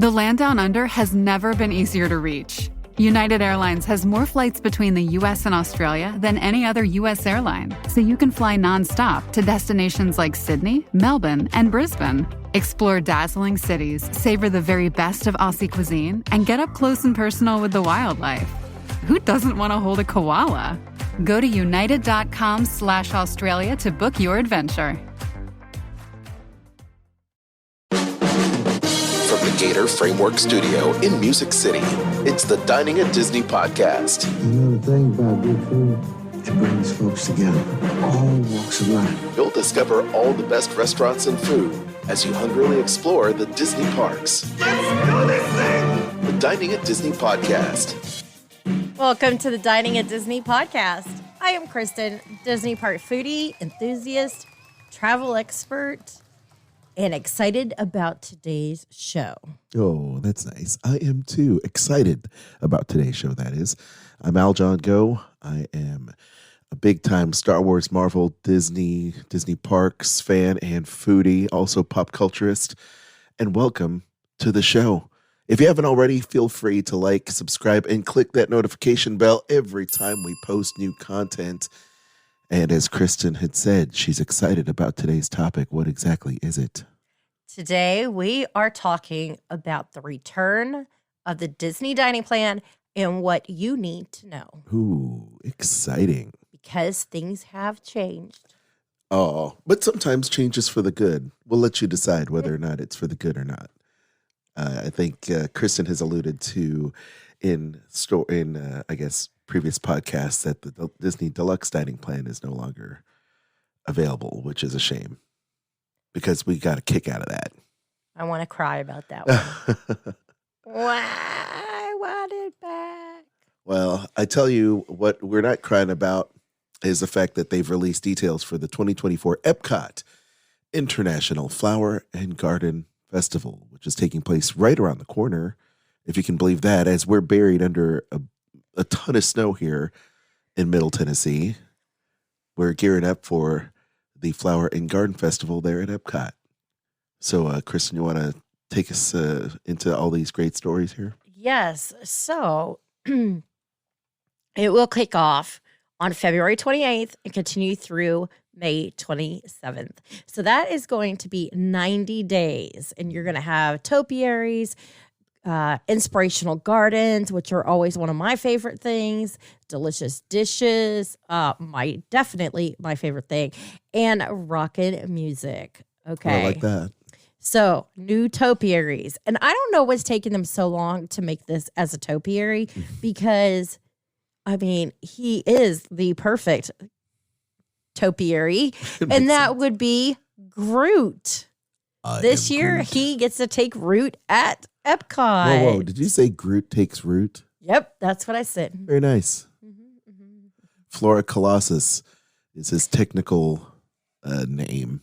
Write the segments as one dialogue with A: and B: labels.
A: The land down under has never been easier to reach. United Airlines has more flights between the U.S. and Australia than any other U.S. airline, so you can fly nonstop to destinations like Sydney, Melbourne, and Brisbane. Explore dazzling cities, savor the very best of Aussie cuisine, and get up close and personal with the wildlife. Who doesn't want to hold a koala? Go to united.com/Australia to book your adventure.
B: From the Gator Framework Studio in Music City, it's the Dining at Disney podcast.
C: You know the thing about good food? It brings folks together, all walks of life.
B: You'll discover all the best restaurants and food as you hungrily explore the Disney parks.
C: Let's do this thing!
B: The Dining at Disney podcast.
D: Welcome to the Dining at Disney podcast. I am Kristen, Disney park foodie, enthusiast, travel expert, and excited about today's show.
E: Oh, that's nice. I am too excited about today's show, that is. I'm Al John Go. I am a big-time Star Wars, Marvel, Disney parks fan and foodie, also pop culturist. And welcome to the show. If you haven't already, feel free to like, subscribe, and click that notification bell every time we post new content. And as Kristen had said, she's excited about today's topic. What exactly is it?
D: Today, we are talking about the return of the Disney dining plan and what you need to know.
E: Ooh, exciting.
D: Because things have changed.
E: Oh, but sometimes change is for the good. We'll let you decide whether or not it's for the good or not. I think Kristen has alluded to in previous podcasts that the Disney Deluxe dining plan is no longer available, which is a shame because we got a kick out of that.
D: I want to cry about that one. Why? I want it back.
E: Well, I tell you what we're not crying about is the fact that they've released details for the 2024 Epcot International Flower and Garden Festival, which is taking place right around the corner, if you can believe that, as we're buried under a ton of snow here in Middle Tennessee. We're gearing up for the Flower and Garden Festival there at Epcot. So, Kristen, you want to take us into all these great stories here?
D: Yes. So it will kick off on February 28th and continue through May 27th. So that is going to be 90 days. And you're going to have topiaries, inspirational gardens, which are always one of my favorite things, delicious dishes, definitely my favorite thing, and rockin' music. Okay.
E: I like that.
D: So, new topiaries. And I don't know what's taking them so long to make this as a topiary because, I mean, he is the perfect topiary, and that would be Groot. This year,
E: Groot.
D: he gets to take root at Epcot.
E: Whoa, did you say Groot takes root?
D: Yep, that's what I said.
E: Very nice. Flora Colossus is his technical name.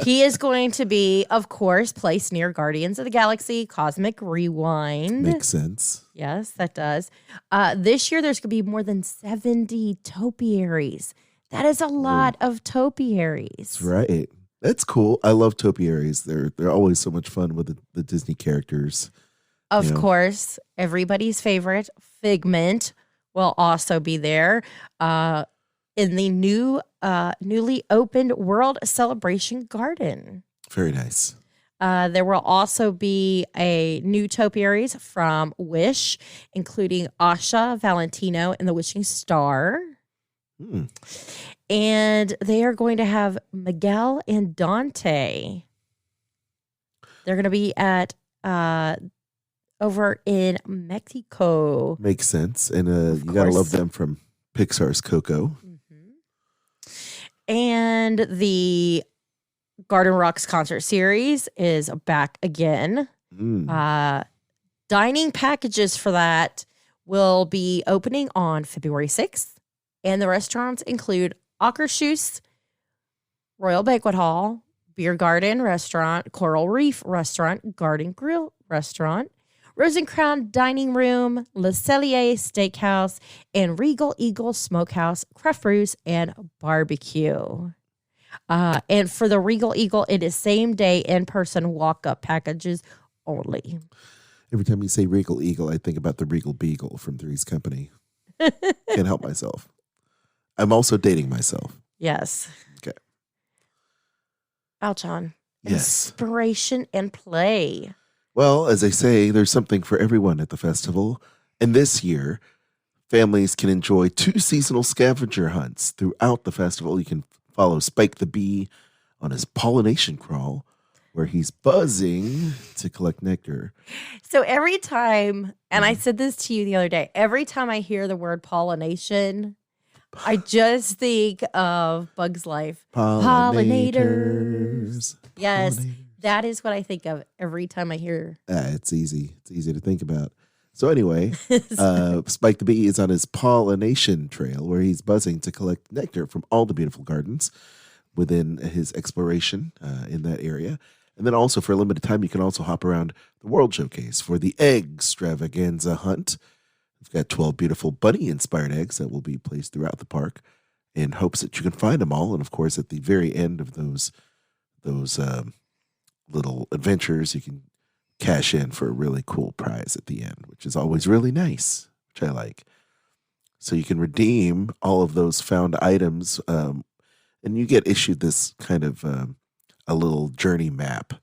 D: He is going to be, of course, placed near Guardians of the Galaxy, Cosmic Rewind.
E: Makes sense.
D: Yes, that does. This year, there's going to be more than 70 topiaries. That is a lot of topiaries.
E: That's right. That's cool. I love topiaries. They're always so much fun with the Disney characters.
D: Of course, everybody's favorite, Figment, will also be there in the newly opened World Celebration Garden.
E: Very nice.
D: There will also be a new topiaries from Wish, including Asha, Valentino, and the Wishing Star. And they are going to have Miguel and Dante. They're going to be at over in Mexico.
E: Makes sense. And you got to love them from Pixar's Coco.
D: And the Garden Rocks concert series is back again. Dining packages for that will be opening on February 6th. And the restaurants include Akershus Royal Banquet Hall, Beer Garden Restaurant, Coral Reef Restaurant, Garden Grill Restaurant, Rose and Crown Dining Room, Le Cellier Steakhouse, and Regal Eagle Smokehouse, Craft Brews, and Barbecue. And for the Regal Eagle, it is same-day in-person walk-up packages only.
E: Every time you say Regal Eagle, I think about the Regal Beagle from Three's Company. Can't help myself. I'm also dating myself.
D: Yes.
E: Okay.
D: Aljon.
E: Yes.
D: Inspiration and play.
E: Well, as I say, there's something for everyone at the festival. And this year, families can enjoy 2 seasonal scavenger hunts throughout the festival. You can follow Spike the Bee on his pollination crawl, where he's buzzing to collect nectar.
D: So every time, and I said this to you the other day, every time I hear the word pollination, I just think of Bug's Life. Pollinators. Yes, that is what I think of every time I hear.
E: It's easy. It's easy to think about. So anyway, Spike the Bee is on his pollination trail where he's buzzing to collect nectar from all the beautiful gardens within his exploration in that area. And then also for a limited time, you can also hop around the World Showcase for the Eggstravaganza hunt. We've got 12 beautiful bunny-inspired eggs that will be placed throughout the park in hopes that you can find them all. And of course, at the very end of those little adventures, you can cash in for a really cool prize at the end, which is always really nice, which I like. So you can redeem all of those found items, and you get issued this kind of a little journey map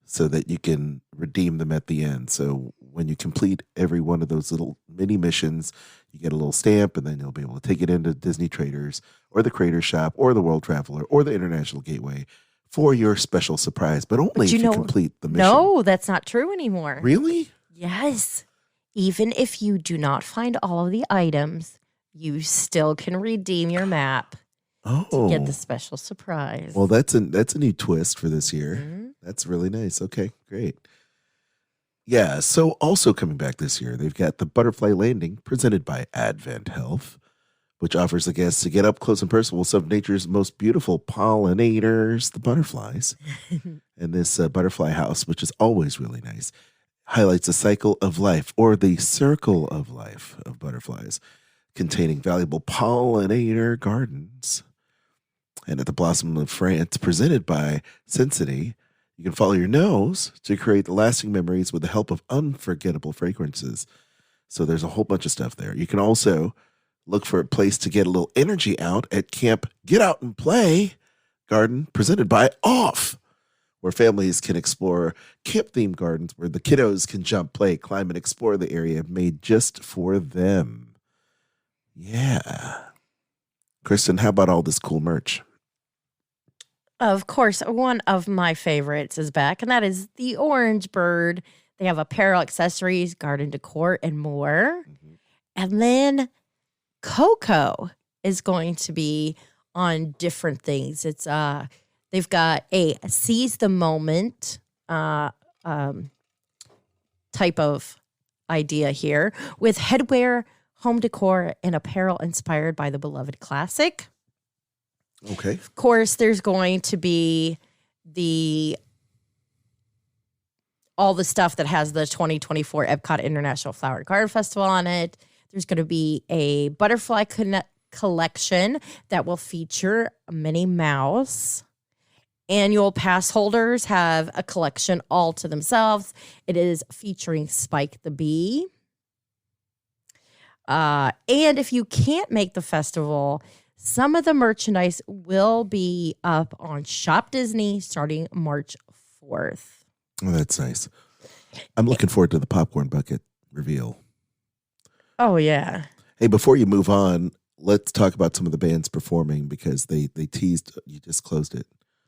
E: so that you can redeem them at the end. So when you complete every one of those little mini missions, you get a little stamp, and then you'll be able to take it into Disney Traders or the Creator Shop or the World Traveler or the International Gateway for your special surprise, but only if you complete the mission.
D: No, that's not true anymore.
E: Really?
D: Yes. Even if you do not find all of the items, you still can redeem your map to get the special surprise.
E: Well, that's a new twist for this year.
D: Mhm.
E: That's really nice. Okay, great. Yeah, so also coming back this year, they've got the Butterfly Landing presented by Advent Health, which offers the guests to get up close and personal with some of nature's most beautiful pollinators, the butterflies. And this butterfly house, which is always really nice, highlights the cycle of life or the circle of life of butterflies, containing valuable pollinator gardens. And at the Blossom of France, presented by Sensity, you can follow your nose to create lasting memories with the help of unforgettable fragrances. So there's a whole bunch of stuff there. You can also look for a place to get a little energy out at Camp Get Out and Play Garden, presented by Off, where families can explore camp-themed gardens where the kiddos can jump, play, climb, and explore the area made just for them. Yeah. Kristen, how about all this cool merch?
D: Of course, one of my favorites is back, and that is the Orange Bird. They have apparel, accessories, garden decor, and more.
E: Mm-hmm.
D: And then Coco is going to be on different things. It's they've got a seize the moment type of idea here with headwear, home decor, and apparel inspired by the beloved classic.
E: Okay.
D: Of course, there's going to be all the stuff that has the 2024 Epcot International Flower and Garden Festival on it. There's going to be a butterfly collection that will feature Minnie Mouse. Annual pass holders have a collection all to themselves. It is featuring Spike the Bee. And if you can't make the festival, some of the merchandise will be up on Shop Disney starting March 4th.
E: Oh, that's nice. I'm looking forward to the popcorn bucket reveal.
D: Oh, yeah.
E: Hey, before you move on, let's talk about some of the bands performing because they teased, you just closed it.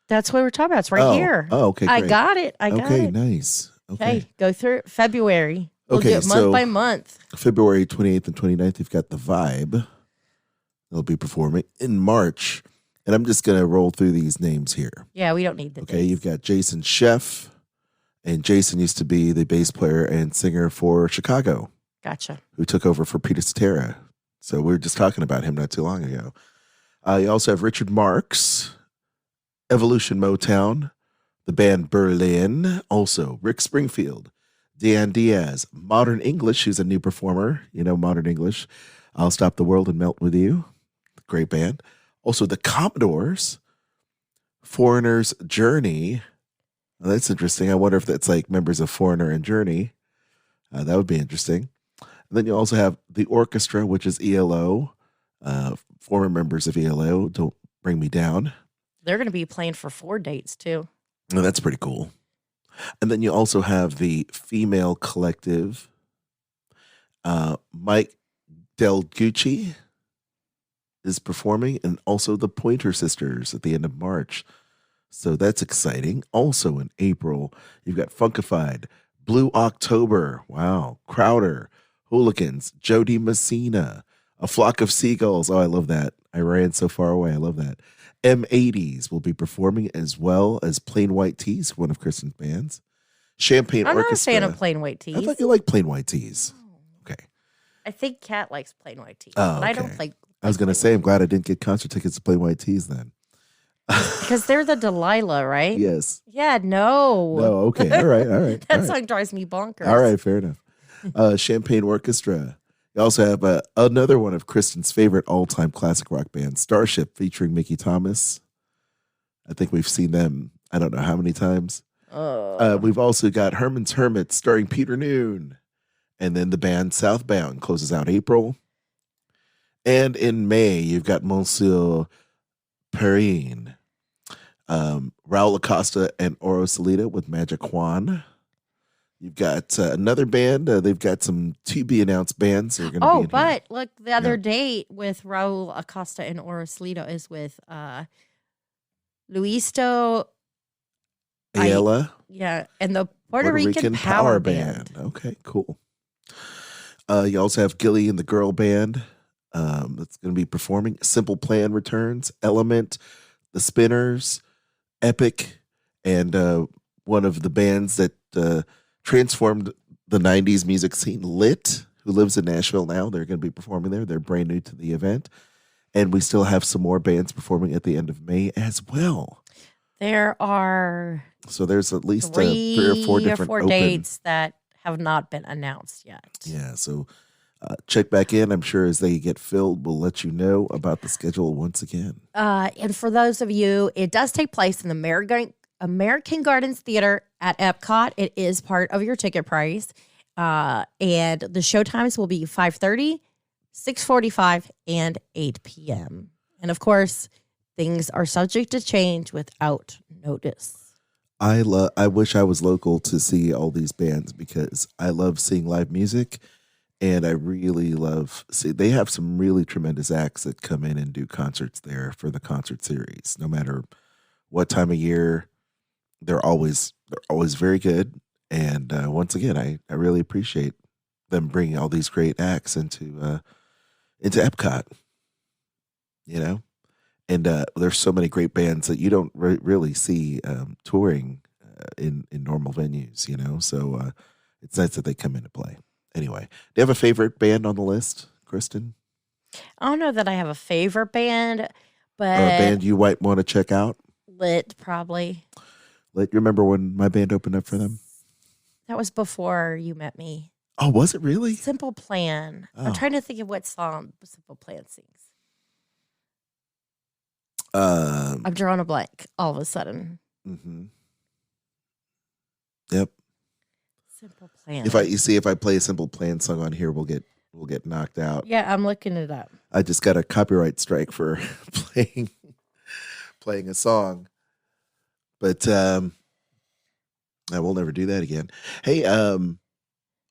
D: That's what we're talking about. It's right here.
E: Oh, okay, great.
D: I got it.
E: Okay, nice. Okay.
D: Go through it. February. We'll do it month by month.
E: February 28th and 29th, you've got The Vibe. They'll be performing in March. And I'm just going to roll through these names here.
D: Yeah, we don't need the
E: Okay,
D: dates.
E: you've got Jason Sheff. And Jason used to be the bass player and singer for Chicago,
D: Gotcha.
E: who took over for Peter Cetera. So we were just talking about him not too long ago. You also have Richard Marx, Evolution Motown, the band Berlin, also Rick Springfield, Dan Diaz, Modern English, who's a new performer, Modern English, I'll Stop the World and Melt With You, great band. Also the Commodores, Foreigner's Journey, Well, that's interesting. I wonder if that's like members of Foreigner and Journey. That would be interesting. And then you also have the orchestra, which is ELO. Former members of ELO, Don't Bring Me Down.
D: They're going to be playing for 4 dates too.
E: Oh, that's pretty cool. And then you also have the female collective, Mike Del Gucci is performing, and also the Pointer Sisters at the end of March. So that's exciting. Also in April, you've got Funkified, Blue October, wow, Crowder, Hooligans, Jody Messina, A Flock of Seagulls. Oh, I love that. I Ran So Far Away. I love that. M80s will be performing, as well as Plain White Tees, one of Kristen's bands. Champagne
D: I'm
E: Orchestra.
D: not a fan of plain white tees.
E: I thought you like Plain White Tees. Okay.
D: I think Kat likes plain white tees,
E: Oh,
D: but I don't
E: okay.
D: like.
E: I was going to say, I'm glad I didn't get concert tickets to Plain White Tees then.
D: Because they're the Delilah, right?
E: Yes.
D: Yeah, no.
E: No, okay. All right.
D: That
E: all right.
D: song drives me bonkers.
E: All right, fair enough. Champagne Orchestra. You also have another one of Kristen's favorite all-time classic rock bands, Starship, featuring Mickey Thomas. I think we've seen them, I don't know how many times. We've also got Herman's Hermits, starring Peter Noon. And then the band Southbound closes out April. And in May, you've got Monsieur Perrine, Raul Acosta and Oro Salida with Magic Juan. You've got another band. They've got some to-be-announced bands that are going to be in here.
D: But look, the other date with Raul Acosta and Oro Salida is with Luisto.
E: Ayala.
D: Yeah, and the Puerto Rican Power Band.
E: Okay, cool. You also have Gilly and the Girl Band that's going to be performing. Simple Plan returns. Element, The Spinners, Epic, and one of the bands that transformed the 90s music scene, Lit, who lives in Nashville now. They're going to be performing there. They're brand new to the event. And we still have some more bands performing at the end of May as well.
D: There are
E: So there's at least 3 or 4 different open
D: dates that have not been announced yet.
E: Yeah, so check back in. I'm sure as they get filled, we'll let you know about the schedule once again.
D: And for those of you, it does take place in the American Gardens Theater at Epcot. It is part of your ticket price. And the show times will be 5:30, 6:45, and 8 p.m. And of course, things are subject to change without notice.
E: I wish I was local to see all these bands because I love seeing live music, and I really love they have some really tremendous acts that come in and do concerts there for the concert series. No matter what time of year, they're always very good. And once again, I really appreciate them bringing all these great acts into Epcot. You know. And there's so many great bands that you don't really see touring in normal venues, you know. So it's nice that they come into play. Anyway, do you have a favorite band on the list, Kristen?
D: I don't know that I have a favorite band, but
E: Or a band you might want to check out?
D: Lit probably.
E: Lit. You remember when my band opened up for them?
D: That was before you met me.
E: Oh, was it really?
D: Simple Plan.
E: Oh.
D: I'm trying to think of what song Simple Plan sings. I'm drawing a blank all of a sudden.
E: Mm-hmm. Yep.
D: Simple Plan.
E: If I play a Simple Plan song on here, we'll get knocked out.
D: Yeah, I'm looking it up.
E: I just got a copyright strike for playing a song. But I will never do that again. Hey,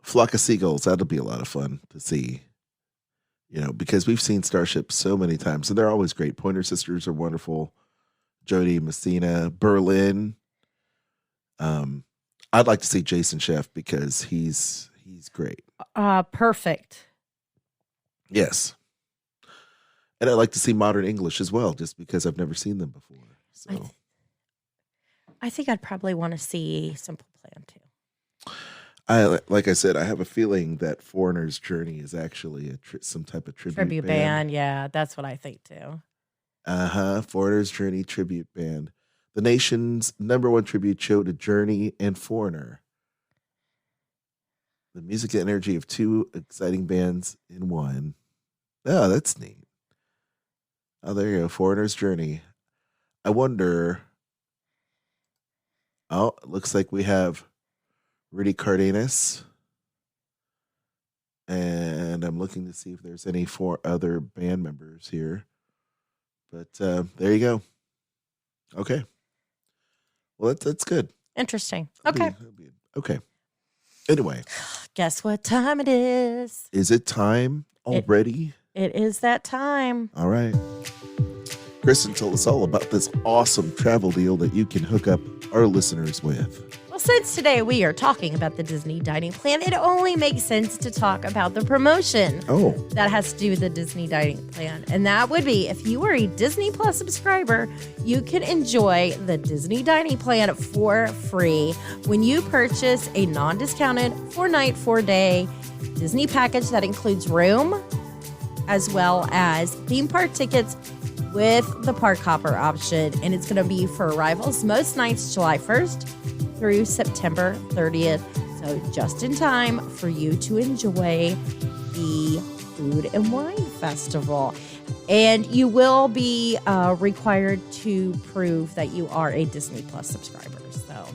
E: Flock of Seagulls, that'll be a lot of fun to see. You know, because we've seen Starship so many times, and they're always great. Pointer Sisters are wonderful. Jody Messina, Berlin. I'd like to see Jason Sheff because he's great.
D: Perfect.
E: Yes. And I'd like to see Modern English as well, just because I've never seen them before. So
D: I think I'd probably want to see Simple Plan too.
E: Like I said, I have a feeling that Foreigner's Journey is actually some type of tribute
D: band. Yeah, that's what I think too.
E: Foreigner's Journey tribute band. The nation's #1 tribute show to Journey and Foreigner. The music and energy of 2 exciting bands in one. Oh, that's neat. Oh, there you go. Foreigner's Journey. I wonder Oh, it looks like we have Rudy Cardenas. And I'm looking to see if there's any 4 other band members here. But there you go. Okay. Well, that's good.
D: Interesting. Okay.
E: Okay. Anyway.
D: Guess what time it is?
E: Is it time already?
D: It is that time.
E: All right. Kristen told us all about this awesome travel deal that you can hook up our listeners with.
D: Well, since today we are talking about the Disney dining plan, it only makes sense to talk about the promotion that has to do with the Disney dining plan. And that would be if you are a Disney Plus subscriber, you can enjoy the Disney dining plan for free when you purchase a non-discounted 4-night, 4-day Disney package that includes room as well as theme park tickets with the Park Hopper option. And it's going to be for arrivals most nights July 1st through September 30th. So just in time for you to enjoy the Food and Wine Festival. And you will be required to prove that you are a Disney Plus subscriber. So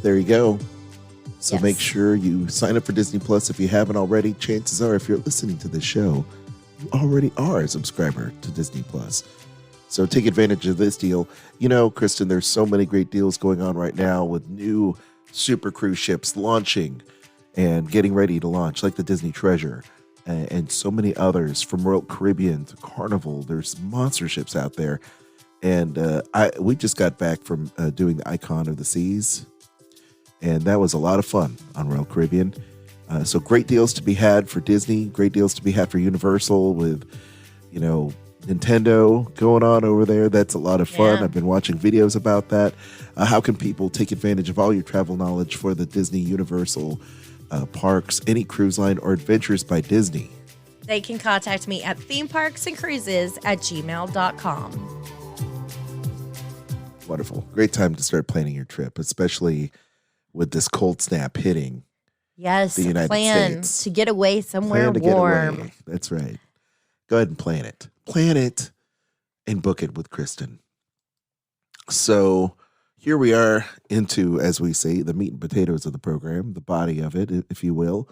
E: there you go. So
D: yes.
E: Make sure you sign up for Disney Plus if you haven't already. Chances are, if you're listening to this show, you already are a subscriber to Disney Plus. So take advantage of this deal. You know, Kristen, there's so many great deals going on right now with new super cruise ships launching and getting ready to launch, like the Disney Treasure and so many others, from Royal Caribbean to Carnival. There's monster ships out there. And we just got back from doing the Icon of the Seas, and that was a lot of fun on Royal Caribbean. So great deals to be had for Disney, great deals to be had for Universal with, you know, Nintendo going on over there. That's a lot of fun.
D: Yeah.
E: I've been watching videos about that. How can people take advantage of all your travel knowledge for the Disney Universal parks, any cruise line, or Adventures by Disney?
D: they can contact me at themeparksandcruises@gmail.com.
E: Wonderful. Great time to start planning your trip, especially with this cold snap hitting.
D: Yes,
E: The United
D: plan
E: States.
D: to get away somewhere
E: Plan to get
D: warm.
E: away. That's right. Go ahead and plan it. Plan it and book it with Kristen. So here we are into, as we say, the meat and potatoes of the program, the body of it, if you will,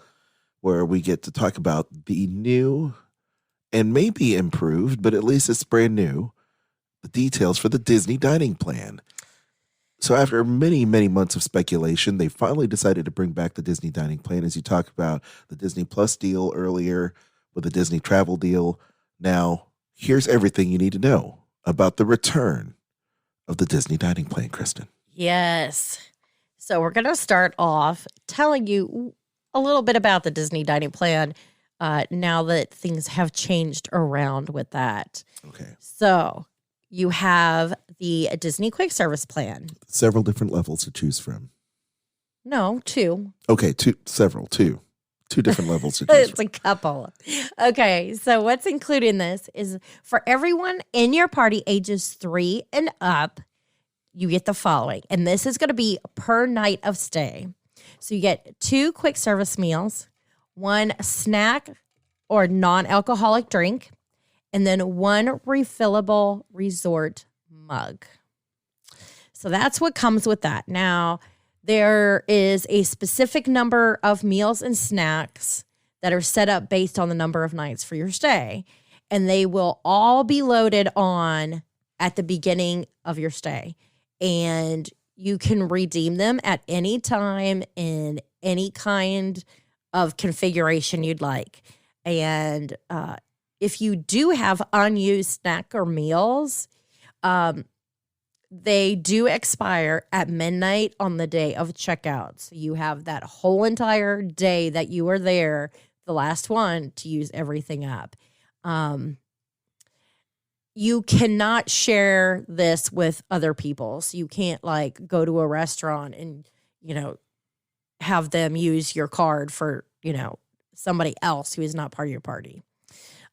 E: where we get to talk about the new and maybe improved, but at least it's brand new, the details for the Disney dining plan. So after many, many months of speculation, they finally decided to bring back the Disney dining plan, as you talked about the Disney Plus deal earlier with the Disney travel deal. Now, here's everything you need to know about the return of the Disney dining plan, Kristen.
D: Yes. So we're going to start off telling you a little bit about the Disney dining plan now that things have changed around with that.
E: Okay.
D: So you have the Disney Quick Service Plan.
E: Several different levels to choose from.
D: No, two.
E: Okay, two different levels to choose
D: It's
E: from.
D: a couple. Okay, so what's included in this is for everyone in your party ages 3 and up, you get the following. And this is going to be per night of stay. So you get 2 quick service meals, 1 snack or non-alcoholic drink, and then 1 refillable resort mug. So that's what comes with that. Now, there is a specific number of meals and snacks that are set up based on the number of nights for your stay. And they will all be loaded on at the beginning of your stay. And you can redeem them at any time in any kind of configuration you'd like. And if you do have unused snack or meals, they do expire at midnight on the day of checkout. So you have that whole entire day that you are there, the last one, to use everything up. You cannot share this with other people. So you can't like go to a restaurant and, have them use your card for, somebody else who is not part of your party.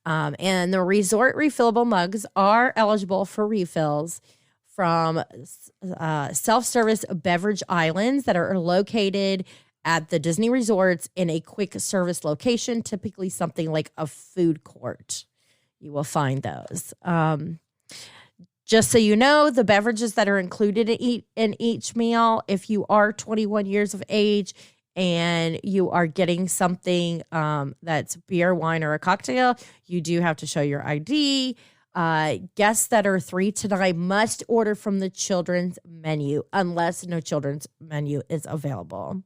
D: And the resort refillable mugs are eligible for refills from self-service beverage islands that are located at the Disney resorts in a quick service location, typically something like a food court. You will find those. Just so you know, the beverages that are included in each meal, if you are 21 years of age and you are getting something that's beer, wine, or a cocktail, you do have to show your ID. Guests that are 3 to 9 must order from the children's menu unless no children's menu is available.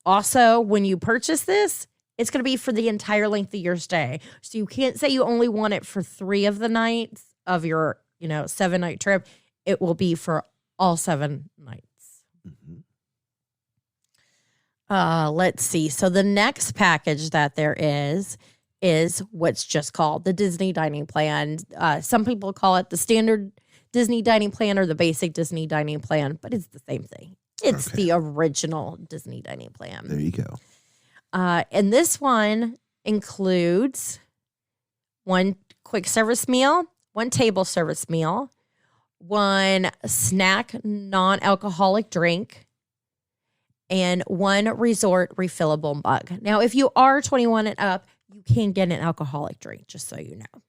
D: Also, when you purchase this, it's going to be for the entire length of your stay. So you can't say you only want it for 3 of the nights of your, 7-night trip. It will be for all 7 nights.
E: Mm-hmm.
D: Let's see. So the next package that there is what's just called the Disney Dining Plan. Some people call it the standard Disney Dining Plan or the basic Disney Dining Plan, but it's the same thing. It's the original Disney Dining Plan.
E: There you go.
D: And this one includes 1 quick service meal, 1 table service meal, 1 snack non-alcoholic drink, and 1 resort refillable mug. Now, if you are 21 and up, you can get an alcoholic drink, just so you know.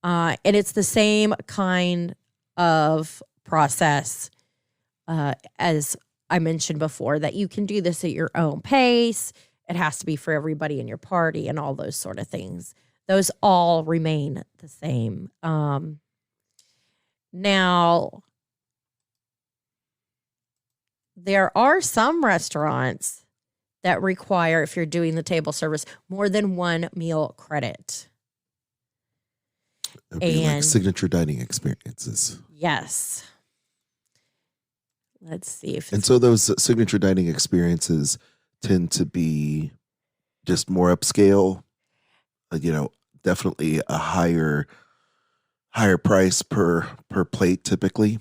D: And it's the same kind of process as I mentioned before, that you can do this at your own pace. It has to be for everybody in your party and all those sort of things. Those all remain the same. Now, there are some restaurants that require, if you're doing the table service, more than 1 meal credit.
E: It'd be like signature dining experiences.
D: Yes. Let's see if.
E: And so those signature dining experiences tend to be just more upscale, definitely a higher price per plate typically,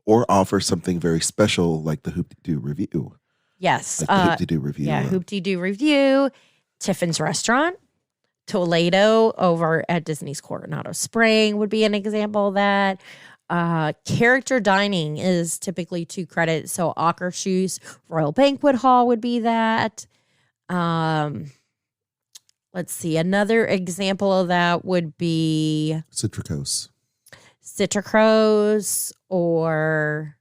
E: or offer something very special like the Hoop-Dee-Doo Review.
D: Yes.
E: Like the Hoop-Dee-Doo Review.
D: Yeah, Hoop-Dee-Doo Review, Tiffin's Restaurant, Toledo over at Disney's Coronado Spring would be an example of that. Character dining is typically 2 credits. So Akershus Royal Banquet Hall would be that. Let's see. Another example of that would be
E: Citricos
D: or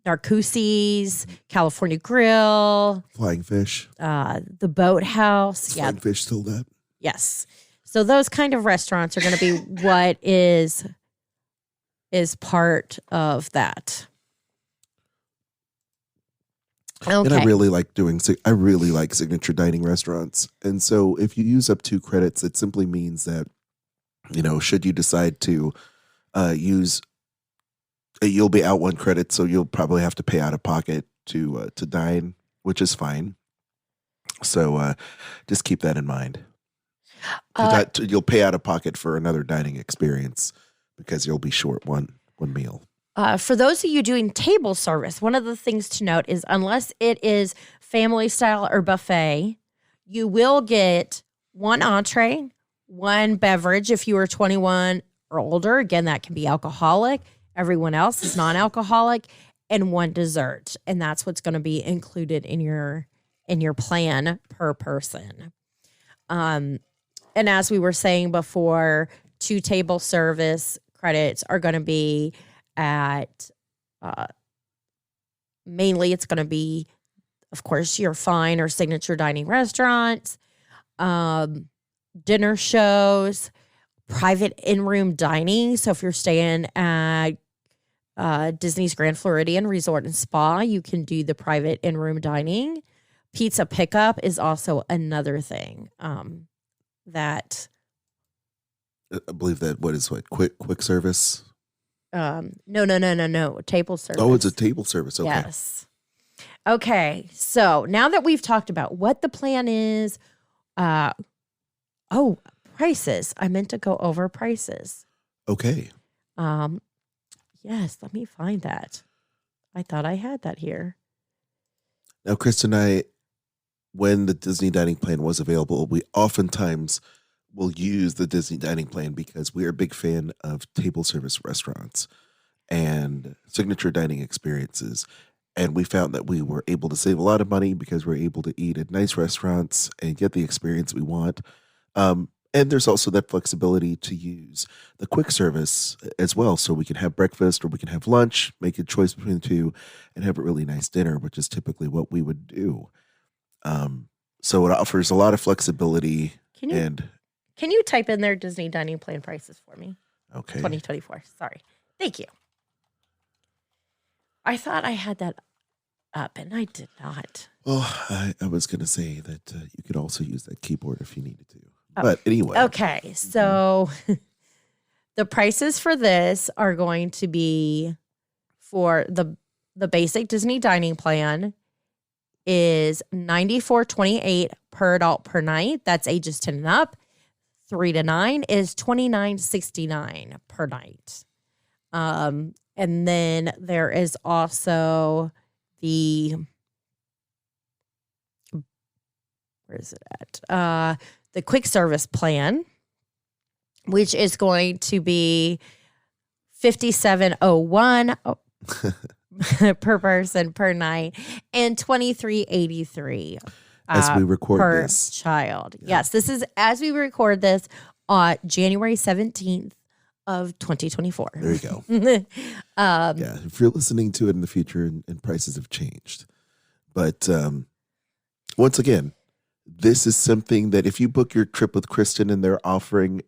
D: Narcoossee's, California Grill,
E: Flying Fish,
D: the Boathouse.
E: Flying Fish still that.
D: Yes. So those kind of restaurants are going to be what is part of that. Okay.
E: And I really like signature dining restaurants. And so if you use up 2 credits, it simply means that, should you decide to use, you'll be out 1 credit, so you'll probably have to pay out of pocket to dine, which is fine. So just keep that in mind. You'll pay out of pocket for another dining experience because you'll be short one meal.
D: For those of you doing table service, one of the things to note is unless it is family style or buffet, you will get 1 entree, 1 beverage if you are 21 or older. Again, that can be alcoholic. Everyone else is non-alcoholic, and 1 dessert. And that's what's going to be included in your plan per person. And as we were saying before, 2 table service credits are going to be at, mainly it's going to be, of course, your fine or signature dining restaurants, dinner shows, private in-room dining. So if you're staying at Disney's Grand Floridian Resort and Spa, you can do the private in-room dining. Pizza pickup is also another thing. That
E: I believe that quick service.
D: No. Table service.
E: Oh, it's a table service. Okay.
D: Yes. Okay. So now that we've talked about what the plan is, prices. I meant to go over prices.
E: Okay.
D: Yes, let me find that. I thought I had that here.
E: Now, Chris and I, when the Disney Dining Plan was available, we oftentimes will use the Disney Dining Plan because we are a big fan of table service restaurants and signature dining experiences. And we found that we were able to save a lot of money because we're able to eat at nice restaurants and get the experience we want. And And there's also that flexibility to use the quick service as well. So we can have breakfast or we can have lunch, make a choice between the two, and have a really nice dinner, which is typically what we would do. So it offers a lot of flexibility. Can
D: you type in their Disney dining plan prices for me?
E: Okay.
D: 2024. Sorry. Thank you. I thought I had that up, and I did not.
E: Well, I was going to say that you could also use that keyboard if you needed to. But anyway.
D: Okay. So the prices for this are going to be for the basic Disney dining plan is $94.28 per adult per night. That's ages 10 and up. 3 to 9 is $29.69 per night. And then there is also where is it at? The quick service plan, which is going to be $57.01 per person per night and $23.83
E: as we record
D: per
E: this.
D: child. Yeah. Yes, this is as we record this on January 17th of 2024.
E: There you go. If you're listening to it in the future and prices have changed. But once again, this is something that if you book your trip with Kristen and they're offering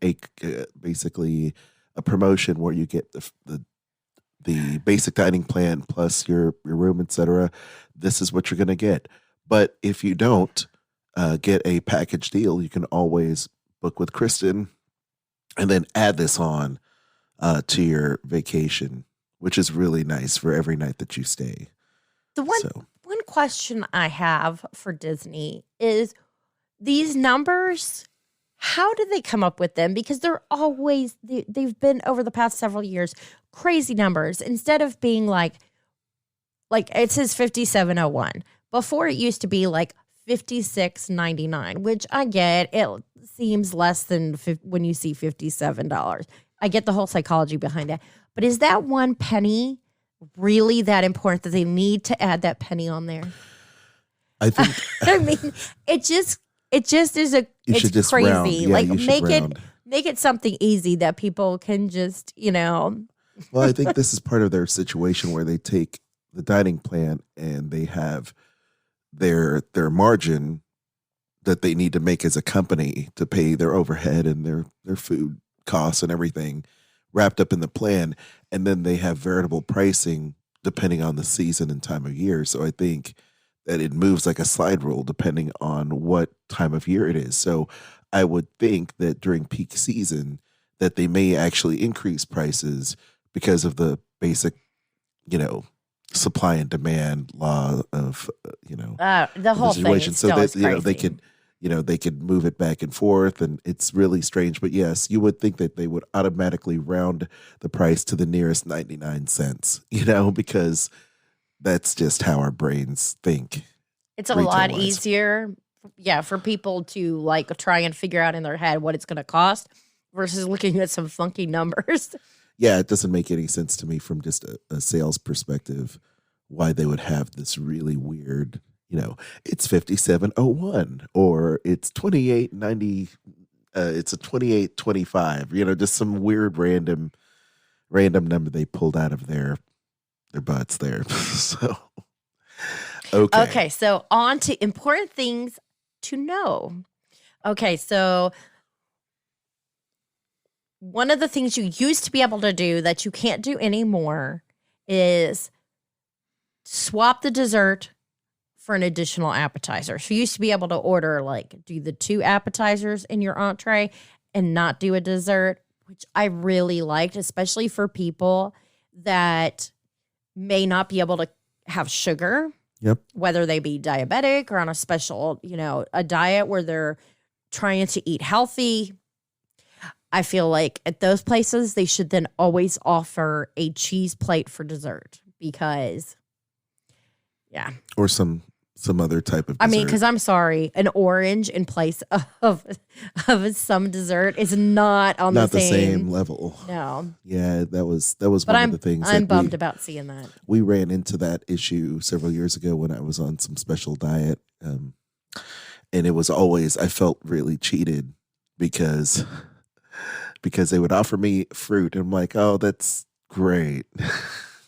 E: basically a promotion where you get the basic dining plan plus your room, etc., this is what you're going to get. But if you don't get a package deal, you can always book with Kristen and then add this on to your vacation, which is really nice for every night that you stay.
D: The one question I have for Disney is these numbers, how did they come up with them? Because they're always, they've been over the past several years, crazy numbers. Instead of being like it says 5701. Before it used to be like 56.99, which I get. It seems less than when you see $57. I get the whole psychology behind it. But is that one penny really that important that they need to add that penny on there?
E: I think.
D: I mean, it just is it's crazy.
E: Round. Yeah,
D: like make it something easy that people can just,
E: Well, I think this is part of their situation where they take the dining plan and they have their margin that they need to make as a company to pay their overhead and their food costs and everything wrapped up in the plan. And then they have variable pricing depending on the season and time of year. So I think that it moves like a slide rule depending on what time of year it is. So I would think that during peak season that they may actually increase prices because of the basic, supply and demand law of,
D: the whole
E: situation.
D: Thing.
E: So that,
D: crazy.
E: they could move it back and forth, and it's really strange. But yes, you would think that they would automatically round the price to the nearest 99 cents, because that's just how our brains think.
D: It's a lot easier, for people to try and figure out in their head what it's going to cost versus looking at some funky numbers.
E: Yeah, it doesn't make any sense to me from just a sales perspective why they would have this really weird, it's 5701 or it's 2890, it's a 2825, just some weird random number they pulled out of their butts there. So, okay.
D: Okay, so on to important things to know. Okay, so one of the things you used to be able to do that you can't do anymore is swap the dessert for an additional appetizer. So you used to be able to order, do the 2 appetizers in your entree and not do a dessert, which I really liked, especially for people that may not be able to have sugar.
E: Yep.
D: Whether they be diabetic or on a special, a diet where they're trying to eat healthy. I feel like at those places, they should then always offer a cheese plate for dessert because,
E: Or some other type of dessert.
D: I mean, because I'm sorry, an orange in place of some dessert is not on the
E: same level.
D: No.
E: Yeah, that was one of the things.
D: I'm bummed about seeing that.
E: We ran into that issue several years ago when I was on some special diet, and it was always I felt really cheated because they would offer me fruit. And I'm like, oh, that's great.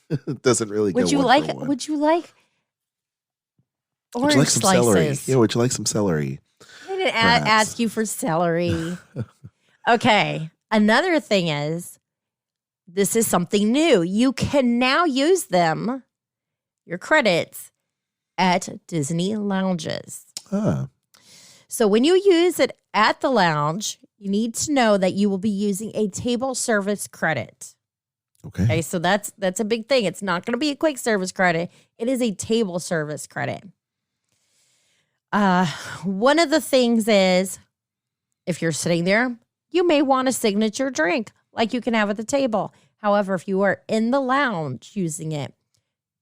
E: It doesn't really go
D: Would you
E: one
D: like?
E: for one.
D: Would you like
E: Would
D: orange
E: you like some celery?
D: slices?
E: Yeah, would you like some celery?
D: I didn't
E: Perhaps.
D: ask you for celery. Okay. Another thing is, this is something new. You can now use them, your credits, at Disney lounges.
E: Ah,
D: So when you use it at the lounge, you need to know that you will be using a table service credit.
E: okay.
D: Okay, so that's a big thing. It's not going to be a quick service credit. It is a table service credit. One of the things is, if you're sitting there, you may want a signature drink like you can have at the table. However, if you are in the lounge using it,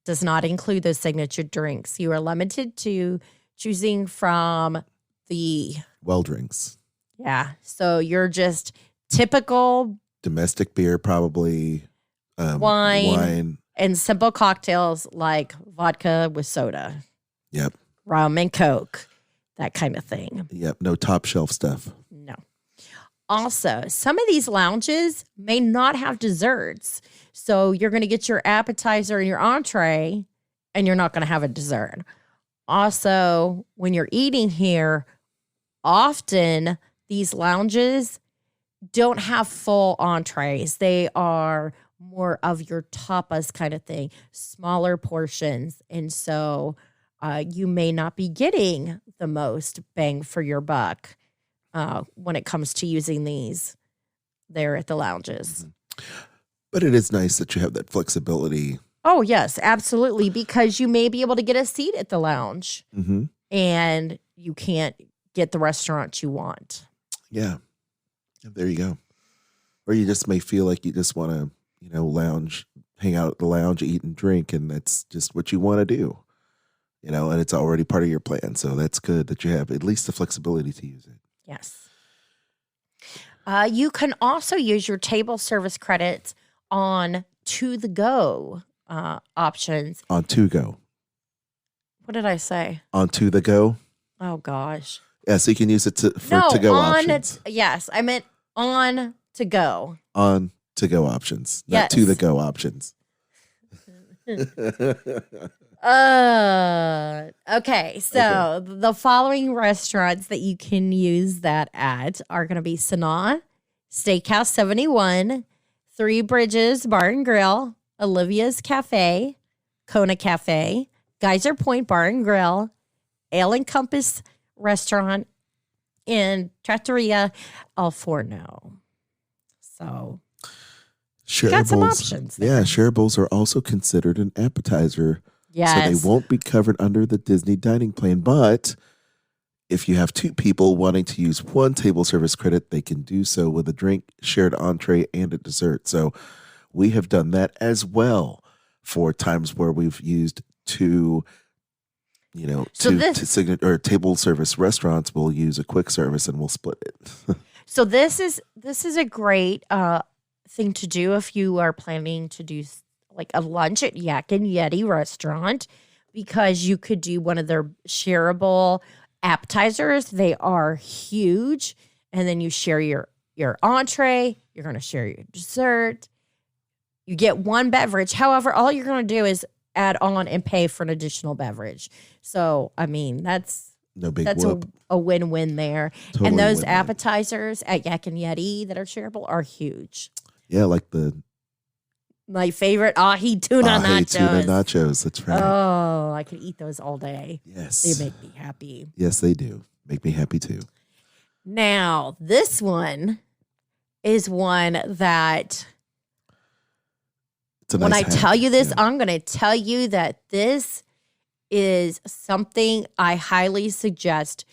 D: does not include those signature drinks. You are limited to choosing from the,
E: Well drinks.
D: yeah. So you're just typical
E: Domestic beer, probably.
D: Wine. and simple cocktails like vodka with soda,
E: Yep.
D: rum and Coke, that kind of thing.
E: Yep. No top shelf stuff.
D: No. Also, some of these lounges may not have desserts. So you're going to get your appetizer and your entree, and you're not going to have a dessert. Also, when you're eating here, often these lounges don't have full entrees. They are more of your tapas kind of thing, smaller portions. And so you may not be getting the most bang for your buck when it comes to using these there at the lounges.
E: But it is nice that you have that flexibility.
D: Oh, yes, absolutely. Because you may be able to get a seat at the lounge
E: Mm-hmm.
D: and you can't get the restaurant you want.
E: Yeah. There you go. Or you just may feel like you just want to, lounge, hang out at the lounge, eat and drink, and that's just what you want to do. And it's already part of your plan. So that's good that you have at least the flexibility to use it.
D: Yes. You can also use your table service credits on to-the-go options.
E: On to go.
D: What did I say?
E: On to the go.
D: Oh, gosh.
E: Yeah, so you can use it for to go options.
D: Yes, I meant on to go.
E: On to go options, not
D: Yes.
E: to the go options.
D: Okay, so the following restaurants that you can use that at are going to be Sanaa, Steakhouse 71, Three Bridges Bar and Grill, Olivia's Cafe, Kona Cafe, Geyser Point Bar and Grill, Ale and Compass Restaurant, and Trattoria Al Forno. So got some options there.
E: Yeah, shareables are also considered an appetizer.
D: yes,
E: So they won't be covered under the Disney dining plan. But if you have two people wanting to use one table service credit, they can do so with a drink, shared entree, and a dessert. So we have done that as well for times where we've used two,
D: So
E: table service restaurants will use a quick service and we'll split it.
D: So this is a great thing to do if you are planning to do like a lunch at Yak and Yeti restaurant, because you could do one of their shareable appetizers. They are huge, and then you share your entree. You're going to share your dessert. You get one beverage. However, all you're going to do is add on and pay for an additional beverage. So I mean that's
E: No big
D: That's
E: whoop.
D: a win-win there.
E: Totally
D: and those
E: win-win.
D: appetizers at Yak and Yeti that are shareable are huge.
E: Yeah, like the
D: My favorite ahi tuna
E: ahi
D: nachos.
E: tuna nachos. That's right.
D: Oh, I could eat those all day.
E: Yes.
D: They make me happy.
E: Yes, they do. Make me happy too.
D: Now, this one is one that
E: It's a
D: when
E: nice
D: I
E: hack.
D: tell you this,
E: Yeah.
D: I'm going to tell you that this is something I highly suggest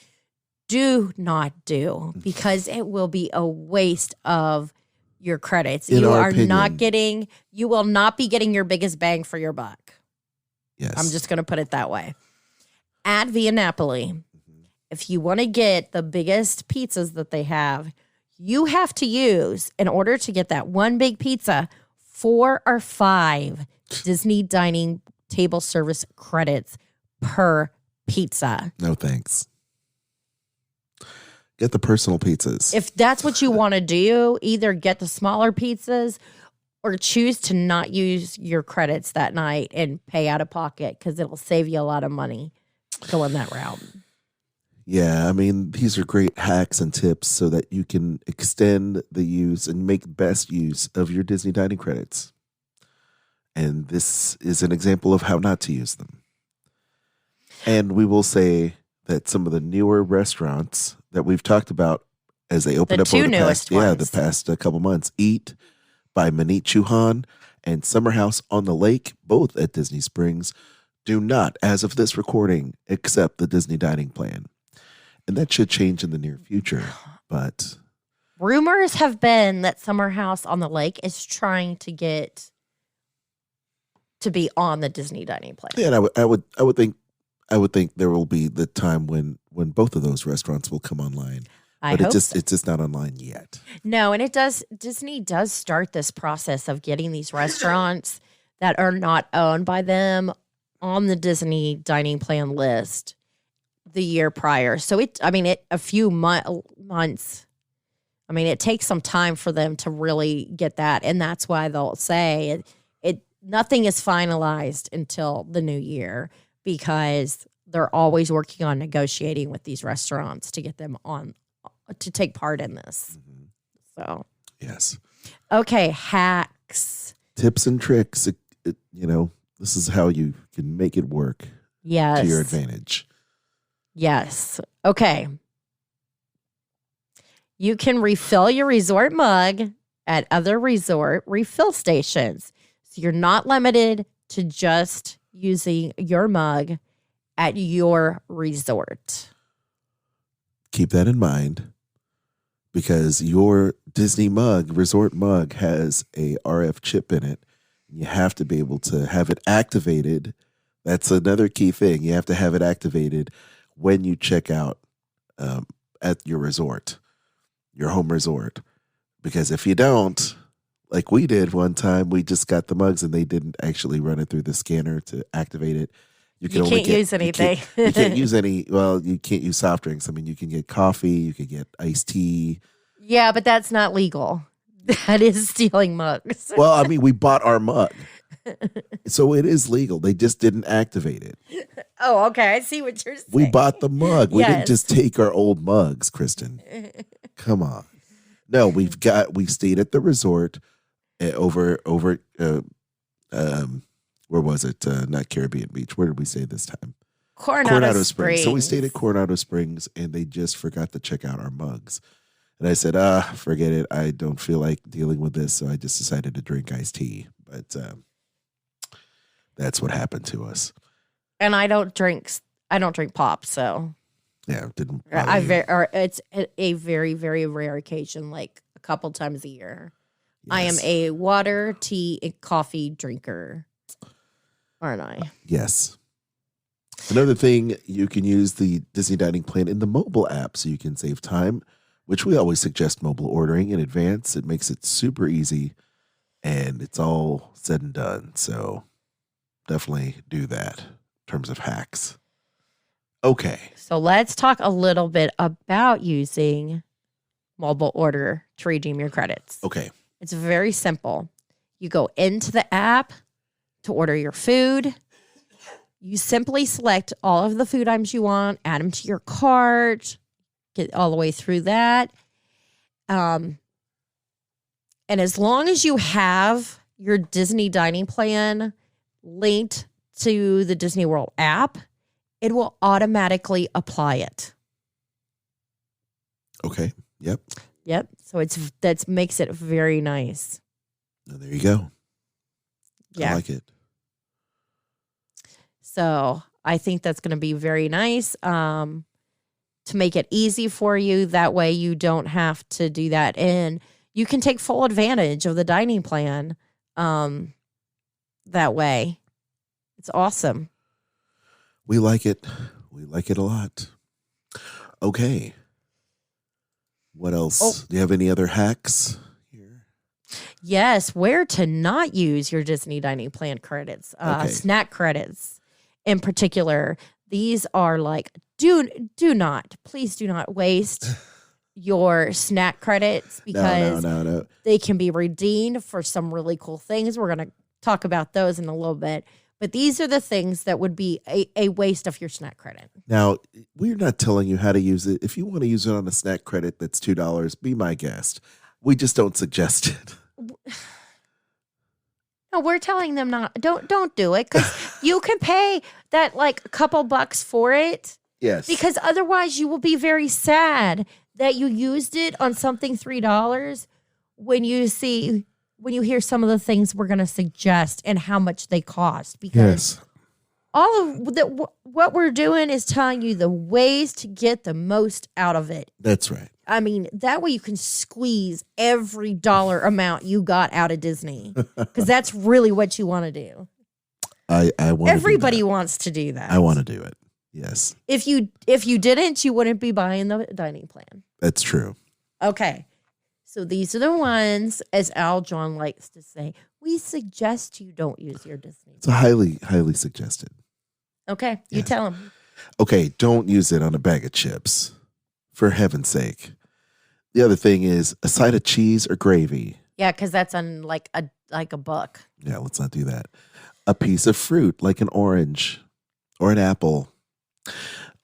D: do not do, because it will be a waste of your credits.
E: In
D: You
E: our
D: are not
E: opinion.
D: you will not be getting your biggest bang for your buck.
E: Yes.
D: I'm just going to put it that way. At Via Napoli,
E: Mm-hmm.
D: if you want to get the biggest pizzas that they have, you have to use, in order to get that one big pizza, 4 or 5 Disney dining table service credits per pizza.
E: No thanks. Get the personal pizzas.
D: If that's what you want to do, either get the smaller pizzas or choose to not use your credits that night and pay out of pocket because it'll save you a lot of money going that route.
E: Yeah, I mean, these are great hacks and tips so that you can extend the use and make best use of your Disney dining credits. And this is an example of how not to use them. And we will say that some of the newer restaurants that we've talked about as they open up over the past couple months, Eat by Manit Chauhan and Summer House on the Lake, both at Disney Springs, do not, as of this recording, accept the Disney dining plan. And that should change in the near future. But
D: rumors have been that Summer House on the Lake is trying to get to be on the Disney dining plan.
E: Yeah, and I would think there will be the time when both of those restaurants will come online. But it's just not online yet.
D: No, and Disney does start this process of getting these restaurants that are not owned by them on the Disney dining plan list the year prior. So a few months. I mean, it takes some time for them to really get that, and that's why they'll say nothing is finalized until the new year, because they're always working on negotiating with these restaurants to get them on to take part in this.
E: Mm-hmm.
D: So,
E: yes.
D: Okay, hacks.
E: Tips and tricks. This is how you can make it work to your advantage.
D: Yes. Okay. You can refill your resort mug at other resort refill stations. So you're not limited to just using your mug at your resort.
E: Keep that in mind, because your Disney resort mug, has a RF chip in it. You have to be able to have it activated. That's another key thing. You have to have it activated when you check out at your resort, your home resort. Because if you don't, like we did one time, we just got the mugs and they didn't actually run it through the scanner to activate it.
D: You can't use anything.
E: You can't use you can't use soft drinks. I mean, you can get coffee, you can get iced tea.
D: Yeah, but that's not legal. That is stealing mugs.
E: Well, I mean, we bought our mug. So it is legal. They just didn't activate it.
D: Oh, okay. I see what you're saying.
E: We bought the mug. We didn't just take our old mugs, Kristen. Come on. No, we stayed at the resort over where was it? Not Caribbean Beach. Where did we stay this time?
D: Coronado Springs.
E: So we stayed at Coronado Springs, and they just forgot to check out our mugs. And I said, forget it. I don't feel like dealing with this. So I just decided to drink iced tea. But that's what happened to us.
D: And I don't drink pop, so
E: yeah, didn't.
D: It's a very, very rare occasion, like a couple times a year. Yes. I am a water, tea, and coffee drinker, aren't I?
E: Yes. Another thing, you can use the Disney Dining Plan in the mobile app so you can save time, which we always suggest mobile ordering in advance. It makes it super easy, and it's all said and done. So definitely do that in terms of hacks. Okay.
D: So let's talk a little bit about using mobile order to redeem your credits.
E: Okay.
D: It's very simple. You go into the app to order your food. You simply select all of the food items you want, add them to your cart, get all the way through that. And as long as you have your Disney dining plan linked to the Disney World app, it will automatically apply it.
E: Okay. Yep.
D: So that makes it very nice.
E: Oh, there you go.
D: Yeah.
E: I like it.
D: So I think that's going to be very nice to make it easy for you. That way you don't have to do that. And you can take full advantage of the dining plan that way. It's awesome.
E: We like it. We like it a lot. Okay. What else?
D: Oh.
E: Do you have any other hacks here?
D: Yes, where to not use your Disney dining plan credits, snack credits in particular. These are like, please do not waste your snack credits because
E: No.
D: they can be redeemed for some really cool things. We're going to talk about those in a little bit. But these are the things that would be a waste of your snack credit.
E: Now, we're not telling you how to use it. If you want to use it on a snack credit that's $2, be my guest. We just don't suggest it.
D: No, we're telling them don't do it because you can pay that like a couple bucks for it.
E: Yes.
D: Because otherwise you will be very sad that you used it on something $3 when you hear some of the things we're going to suggest and how much they cost. Because all of what we're doing is telling you the ways to get the most out of it.
E: That's right.
D: I mean, that way you can squeeze every dollar amount you got out of Disney because that's really what you want to do.
E: I want.
D: Everybody wants to do that.
E: I want to do it. Yes.
D: If you didn't, you wouldn't be buying the dining plan.
E: That's true.
D: Okay. So these are the ones, as Al John likes to say, we suggest you don't use your Disney.
E: It's a highly, highly suggested.
D: Okay. You
E: Yes.
D: tell them.
E: Okay, don't use it on a bag of chips. For heaven's sake. The other thing is a side of cheese or gravy.
D: Yeah, because that's on like a book.
E: Yeah, let's not do that. A piece of fruit like an orange or an apple.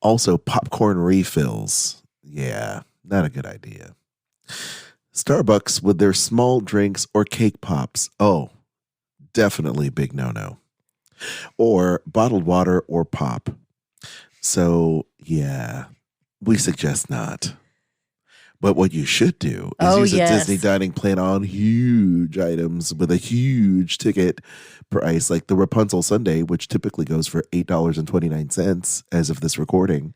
E: Also, popcorn refills. Yeah, not a good idea. Starbucks with their small drinks or cake pops. Oh, definitely big no-no. Or bottled water or pop. So, yeah, we suggest not. But what you should do is use a Disney dining plan on huge items with a huge ticket price, like the Rapunzel Sundae, which typically goes for $8.29 as of this recording.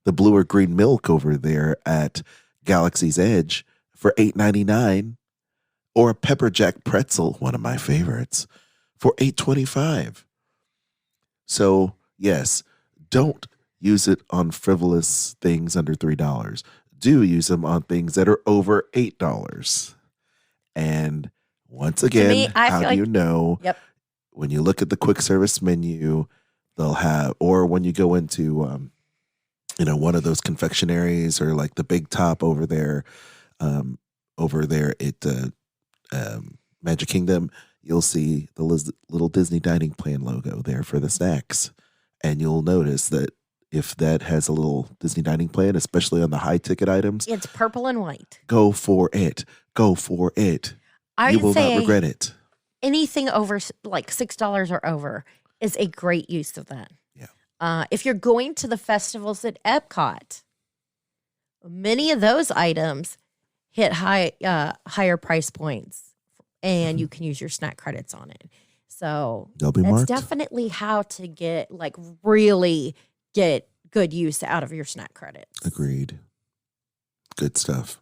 E: The blue or green milk over there at Galaxy's Edge for $8.99, or a pepper jack pretzel, one of my favorites, for $8.25. So, yes, don't use it on frivolous things under $3. Do use them on things that are over $8. And once again,
D: me, I
E: how
D: feel
E: do
D: like-
E: you know?
D: Yep.
E: When you look at the quick service menu, they'll have, or when you go into, one of those confectionaries or like the Big Top over there at Magic Kingdom, you'll see the little Disney dining plan logo there for the snacks. And you'll notice that if that has a little Disney dining plan, especially on the high ticket items,
D: It's purple and white.
E: go for it. Go for it.
D: I
E: You
D: would
E: will
D: say
E: not regret it.
D: anything over like $6 or over is a great use of that.
E: Yeah.
D: If you're going to the festivals at Epcot, many of those items hit higher price points, and you can use your snack credits on it. So
E: They'll be
D: that's
E: marked.
D: definitely how to really get good use out of your snack credits.
E: Agreed. Good stuff.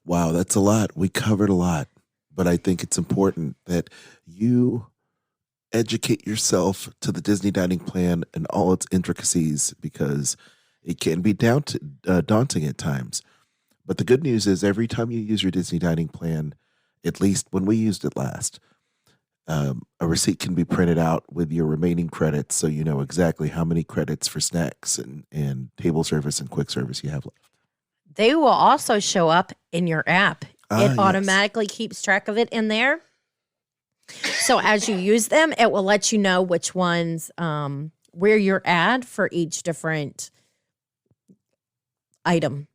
E: Wow, that's a lot. We covered a lot, but I think it's important that you educate yourself to the Disney dining plan and all its intricacies, because it can be daunting at times. But the good news is every time you use your Disney dining plan, at least when we used it last, a receipt can be printed out with your remaining credits, so you know exactly how many credits for snacks and table service and quick service you have left.
D: They will also show up in your app. It
E: Yes.
D: automatically keeps track of it in there. So as you use them, it will let you know which ones, where you're at for each different item.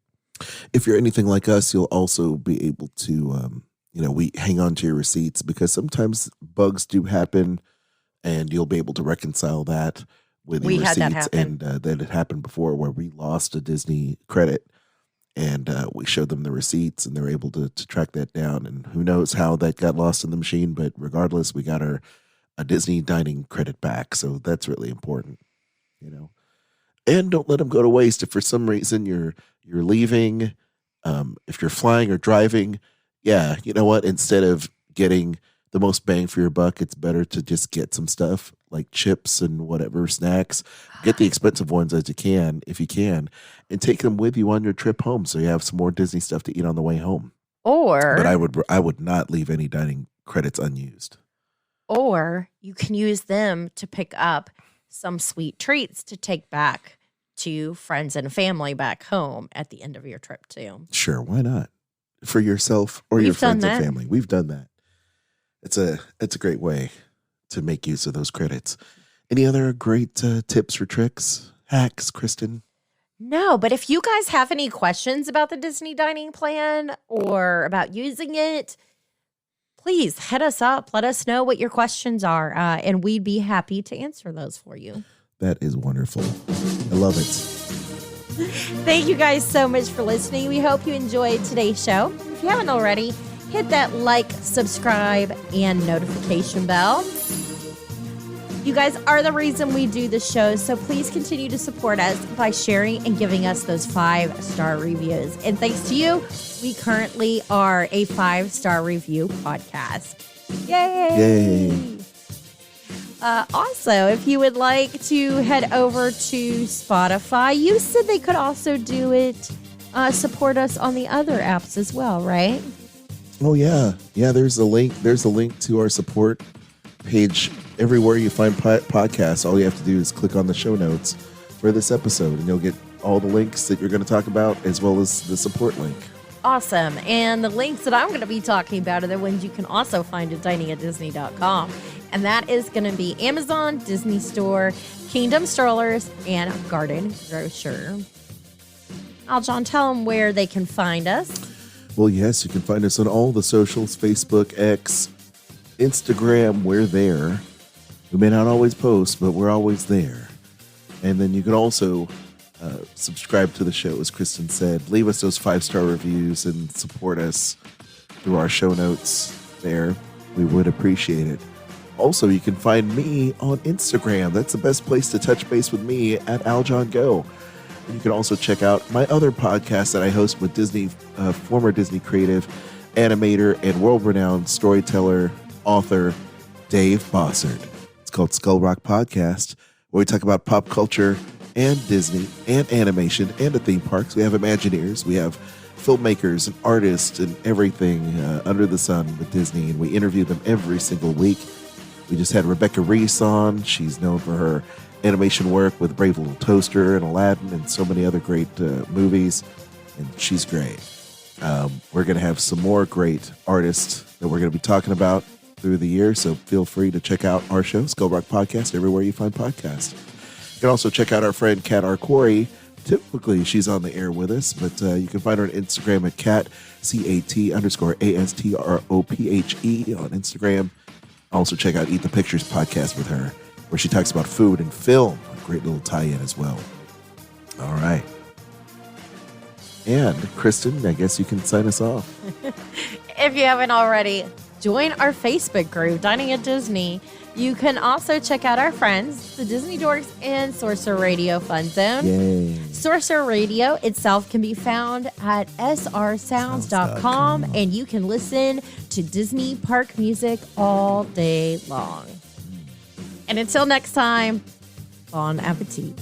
E: If you're anything like us, you'll also be able to, we hang on to your receipts, because sometimes bugs do happen, and you'll be able to reconcile that with your
D: We had
E: receipts.
D: that happen.
E: And that had happened before, where we lost a Disney credit, and we showed them the receipts, and they're able to track that down. And who knows how that got lost in the machine, but regardless, we got a Disney dining credit back. So that's really important, And don't let them go to waste. If for some reason you're leaving, if you're flying or driving, yeah, you know what? Instead of getting the most bang for your buck, it's better to just get some stuff like chips and whatever snacks. Get the expensive ones as you can, if you can, and take them with you on your trip home, so you have some more Disney stuff to eat on the way home.
D: Or
E: But I would not leave any dining credits unused.
D: Or you can use them to pick up some sweet treats to take back to friends and family back home at the end of your trip too.
E: Sure, why not? For yourself or your
D: We've done
E: friends and
D: that.
E: family. We've done that. It's a great way to make use of those credits. Any other great tips or tricks, hacks, Kristen?
D: No, but if you guys have any questions about the Disney dining plan or about using it, please hit us up. Let us know what your questions are, and we'd be happy to answer those for you.
E: That is wonderful. I love it.
D: Thank you guys so much for listening. We hope you enjoyed today's show. If you haven't already, hit that like, subscribe, and notification bell. You guys are the reason we do the show, so please continue to support us by sharing and giving us those 5-star reviews. And thanks to you, we currently are a 5-star review podcast. Yay! Also, if you would like to head over to Spotify, you said they could also do it, support us on the other apps as well, right?
E: Oh yeah. Yeah, there's a link. There's a link to our support page everywhere you find podcasts. All you have to do is click on the show notes for this episode, and you'll get all the links that you're going to talk about, as well as the support link.
D: Awesome. And the links that I'm going to be talking about are the ones you can also find at diningatdisney.com. And that is going to be Amazon, Disney Store, Kingdom Strollers, and Garden Grocer. Aljon, tell them where they can find us.
E: Well, yes, you can find us on all the socials, Facebook, X, Instagram. We're there. We may not always post, but we're always there. And then you can also subscribe to the show, as Kristen said. Leave us those 5-star reviews and support us through our show notes there. We would appreciate it. Also, you can find me on Instagram. That's the best place to touch base with me, at Aljon Go. And you can also check out my other podcast that I host with Disney, former Disney creative, animator, and world-renowned storyteller, author, Dave Bossard. It's called Skull Rock Podcast, where we talk about pop culture and Disney and animation and the theme parks. We have Imagineers, we have filmmakers and artists and everything under the sun with Disney, and we interview them every single week. We just had Rebecca Reese on. She's known for her animation work with Brave Little Toaster and Aladdin and so many other great movies, and she's great. We're going to have some more great artists that we're going to be talking about through the year, so feel free to check out our show, Skull Rock Podcast, everywhere you find podcasts. You can also check out our friend Kat Arcori. Typically, she's on the air with us, but you can find her on Instagram at Kat, CAT_ASTROPHE on Instagram. Also check out Eat the Pictures podcast with her, where she talks about food and film. A great little tie-in as well. All right. And Kristen, I guess you can sign us off.
D: If you haven't already, join our Facebook group, Dining at Disney. You can also check out our friends, the Disney Dorks and Sorcerer Radio Fun Zone.
E: Yay.
D: Sorcerer Radio itself can be found at srsounds.com, and you can listen to Disney park music all day long. And until next time, bon appetit.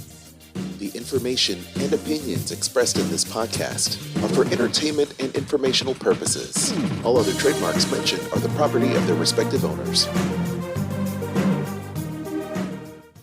B: The information and opinions expressed in this podcast are for entertainment and informational purposes. All other trademarks mentioned are the property of their respective owners.